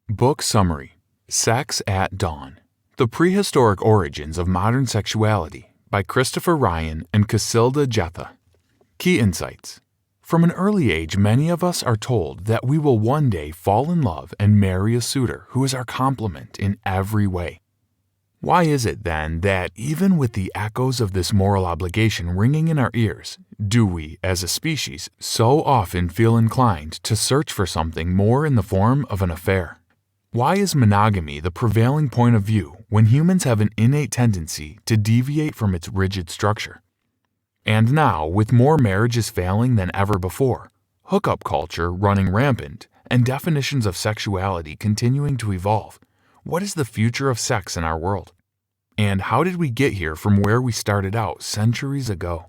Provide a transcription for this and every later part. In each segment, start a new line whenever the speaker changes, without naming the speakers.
Book Summary: Sex at Dawn: The Prehistoric Origins of Modern Sexuality by Christopher Ryan and Cacilda Jetha. Key insights. From an early age, many of us are told that we will one day fall in love and marry a suitor who is our complement in every way. Why is it then that even with the echoes of this moral obligation ringing in our ears, do we, as a species, so often feel inclined to search for something more in the form of an affair? Why is monogamy the prevailing point of view when humans have an innate tendency to deviate from its rigid structure? And now, with more marriages failing than ever before, hookup culture running rampant, and definitions of sexuality continuing to evolve, what is the future of sex in our world? And how did we get here from where we started out centuries ago?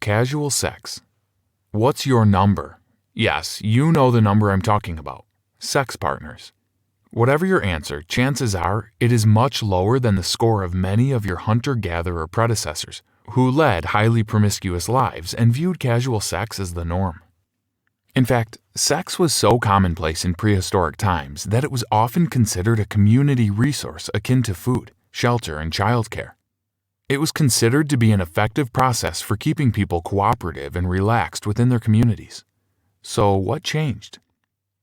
Casual sex. What's your number? Yes, you know the number I'm talking about. Sex partners. Whatever your answer, chances are it is much lower than the score of many of your hunter-gatherer predecessors who led highly promiscuous lives and viewed casual sex as the norm. In fact, sex was so commonplace in prehistoric times that it was often considered a community resource akin to food, shelter, and childcare. It was considered to be an effective process for keeping people cooperative and relaxed within their communities. So what changed?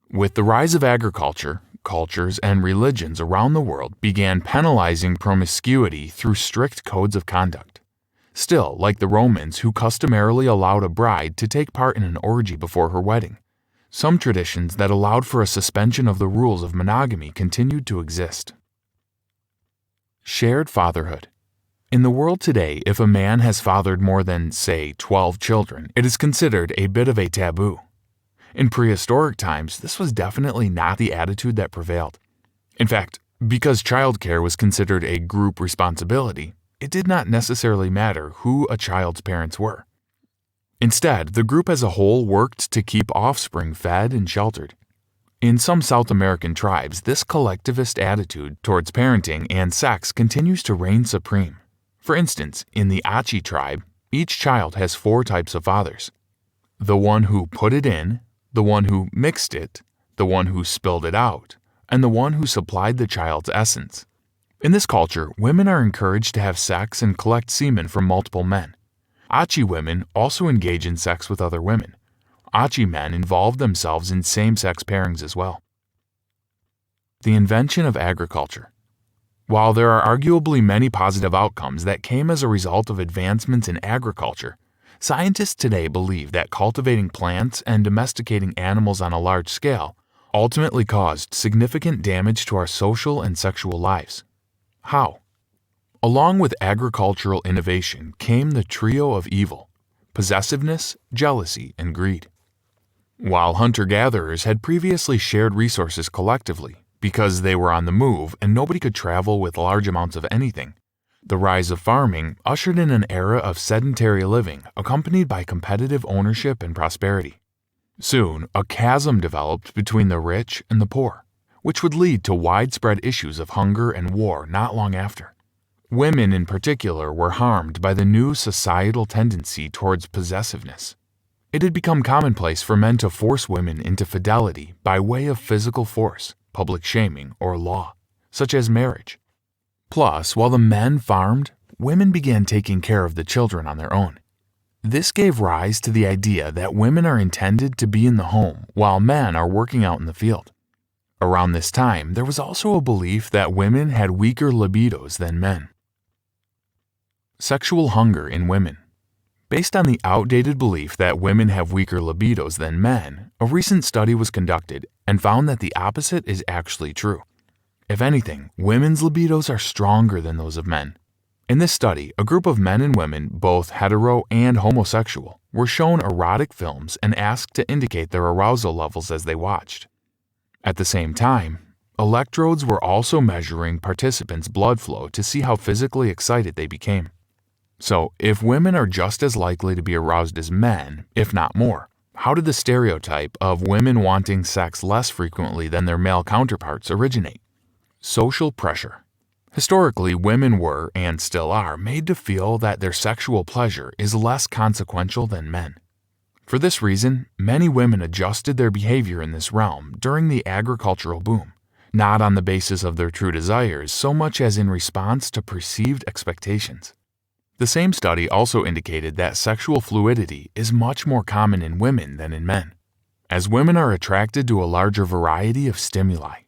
With the rise of agriculture, cultures and religions around the world began penalizing promiscuity through strict codes of conduct. Still, like the Romans who customarily allowed a bride to take part in an orgy before her wedding, some traditions that allowed for a suspension of the rules of monogamy continued to exist. Shared fatherhood. In the world today, if a man has fathered more than, say, 12 children, it is considered a bit of a taboo. In prehistoric times, this was definitely not the attitude that prevailed. In fact, because childcare was considered a group responsibility, it did not necessarily matter who a child's parents were. Instead, the group as a whole worked to keep offspring fed and sheltered. In some South American tribes, this collectivist attitude towards parenting and sex continues to reign supreme. For instance, in the Achi tribe, each child has 4 types of fathers: the one who put it in, the one who mixed it, the one who spilled it out, and the one who supplied the child's essence. In this culture, women are encouraged to have sex and collect semen from multiple men. Achi women also engage in sex with other women. Achi men involve themselves in same-sex pairings as well. The invention of agriculture. While there are arguably many positive outcomes that came as a result of advancements in agriculture, scientists today believe that cultivating plants and domesticating animals on a large scale ultimately caused significant damage to our social and sexual lives. How? Along with agricultural innovation came the trio of evil: possessiveness, jealousy, and greed. While hunter-gatherers had previously shared resources collectively because they were on the move and nobody could travel with large amounts of anything, the rise of farming ushered in an era of sedentary living accompanied by competitive ownership and prosperity. Soon, a chasm developed between the rich and the poor, which would lead to widespread issues of hunger and war not long after. Women in particular were harmed by the new societal tendency towards possessiveness. It had become commonplace for men to force women into fidelity by way of physical force, public shaming, or law, such as marriage. Plus, while the men farmed, women began taking care of the children on their own. This gave rise to the idea that women are intended to be in the home while men are working out in the field. Around this time, there was also a belief that women had weaker libidos than men. Sexual hunger in women. Based on the outdated belief that women have weaker libidos than men, a recent study was conducted and found that the opposite is actually true. If anything, women's libidos are stronger than those of men. In this study, a group of men and women, both hetero and homosexual, were shown erotic films and asked to indicate their arousal levels as they watched. At the same time, electrodes were also measuring participants' blood flow to see how physically excited they became. So, if women are just as likely to be aroused as men, if not more, how did the stereotype of women wanting sex less frequently than their male counterparts originate? Social pressure. Historically, women were, and still are, made to feel that their sexual pleasure is less consequential than men. For this reason, many women adjusted their behavior in this realm during the agricultural boom, not on the basis of their true desires so much as in response to perceived expectations. The same study also indicated that sexual fluidity is much more common in women than in men, as women are attracted to a larger variety of stimuli.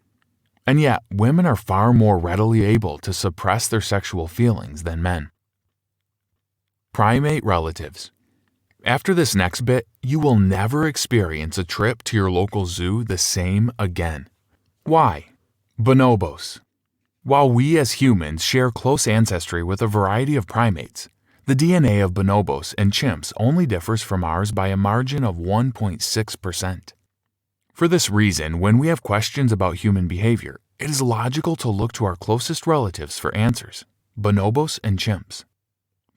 And yet, women are far more readily able to suppress their sexual feelings than men. Primate relatives. After this next bit, you will never experience a trip to your local zoo the same again. Why? Bonobos. While we as humans share close ancestry with a variety of primates, the DNA of bonobos and chimps only differs from ours by a margin of 1.6%. For this reason, when we have questions about human behavior, it is logical to look to our closest relatives for answers: bonobos and chimps.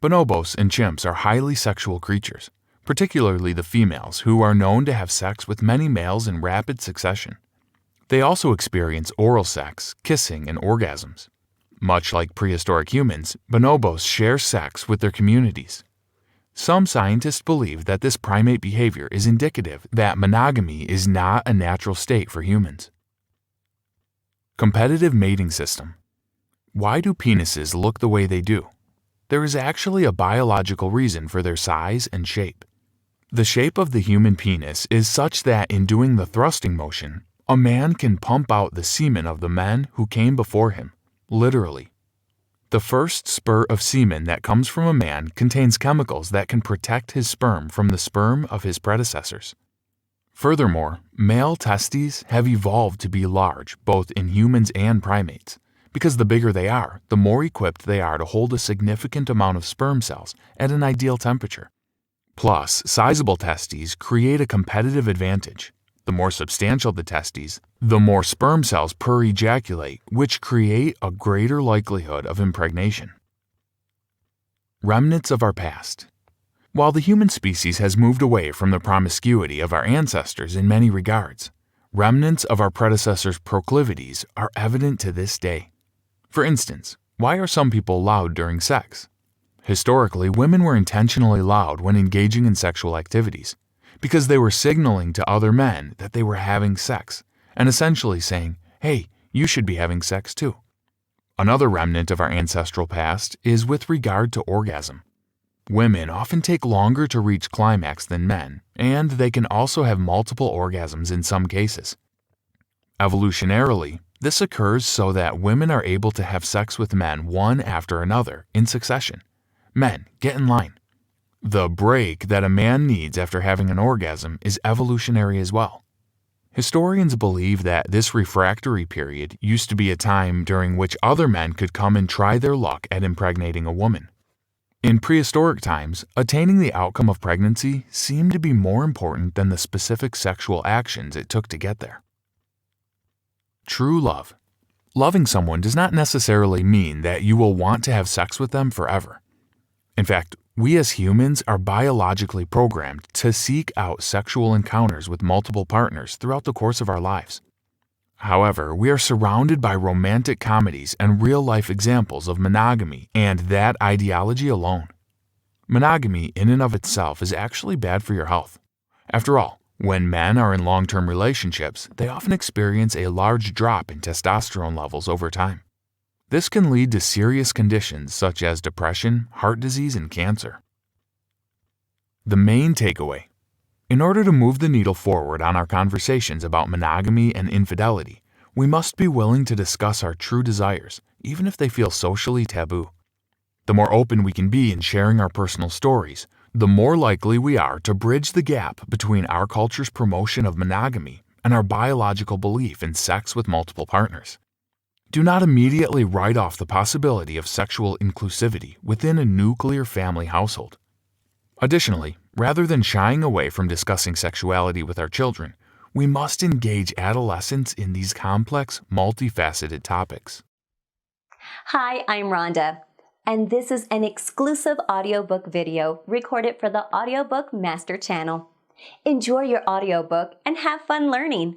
Bonobos and chimps are highly sexual creatures, particularly the females, who are known to have sex with many males in rapid succession. They also experience oral sex, kissing, and orgasms. Much like prehistoric humans, bonobos share sex with their communities. Some scientists believe that this primate behavior is indicative that monogamy is not a natural state for humans. Competitive mating system. Why do penises look the way they do? There is actually a biological reason for their size and shape. The shape of the human penis is such that in doing the thrusting motion, a man can pump out the semen of the men who came before him, literally. The first spurt of semen that comes from a man contains chemicals that can protect his sperm from the sperm of his predecessors. Furthermore, male testes have evolved to be large both in humans and primates, because the bigger they are, the more equipped they are to hold a significant amount of sperm cells at an ideal temperature. Plus, sizable testes create a competitive advantage. The more substantial the testes, the more sperm cells per ejaculate, which create a greater likelihood of impregnation. Remnants of our past. While the human species has moved away from the promiscuity of our ancestors in many regards, remnants of our predecessors' proclivities are evident to this day. For instance, why are some people loud during sex? Historically, women were intentionally loud when engaging in sexual activities, because they were signaling to other men that they were having sex, and essentially saying, "Hey, you should be having sex too." Another remnant of our ancestral past is with regard to orgasm. Women often take longer to reach climax than men, and they can also have multiple orgasms in some cases. Evolutionarily, this occurs so that women are able to have sex with men one after another in succession. Men, get in line. The break that a man needs after having an orgasm is evolutionary as well. Historians believe that this refractory period used to be a time during which other men could come and try their luck at impregnating a woman. In prehistoric times, attaining the outcome of pregnancy seemed to be more important than the specific sexual actions it took to get there. True love. Loving someone does not necessarily mean that you will want to have sex with them forever. In fact, we as humans are biologically programmed to seek out sexual encounters with multiple partners throughout the course of our lives. However, we are surrounded by romantic comedies and real-life examples of monogamy and that ideology alone. Monogamy in and of itself is actually bad for your health. After all, when men are in long-term relationships, they often experience a large drop in testosterone levels over time. This can lead to serious conditions such as depression, heart disease, and cancer. The main takeaway. In order to move the needle forward on our conversations about monogamy and infidelity, we must be willing to discuss our true desires, even if they feel socially taboo. The more open we can be in sharing our personal stories, the more likely we are to bridge the gap between our culture's promotion of monogamy and our biological belief in sex with multiple partners. Do not immediately write off the possibility of sexual inclusivity within a nuclear family household. Additionally, rather than shying away from discussing sexuality with our children, we must engage adolescents in these complex, multifaceted topics.
Hi, I'm Rhonda, and this is an exclusive audiobook video recorded for the Audiobook Master Channel. Enjoy your audiobook and have fun learning.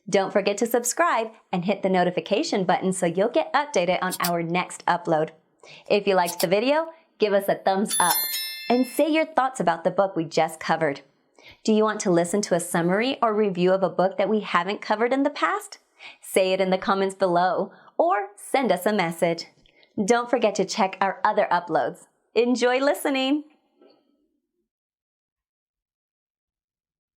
Don't forget to subscribe and hit the notification button so you'll get updated on our next upload. If you liked the video, give us a thumbs up and say your thoughts about the book we just covered. Do you want to listen to a summary or review of a book that we haven't covered in the past? Say it in the comments below or send us a message. Don't forget to check our other uploads. Enjoy listening!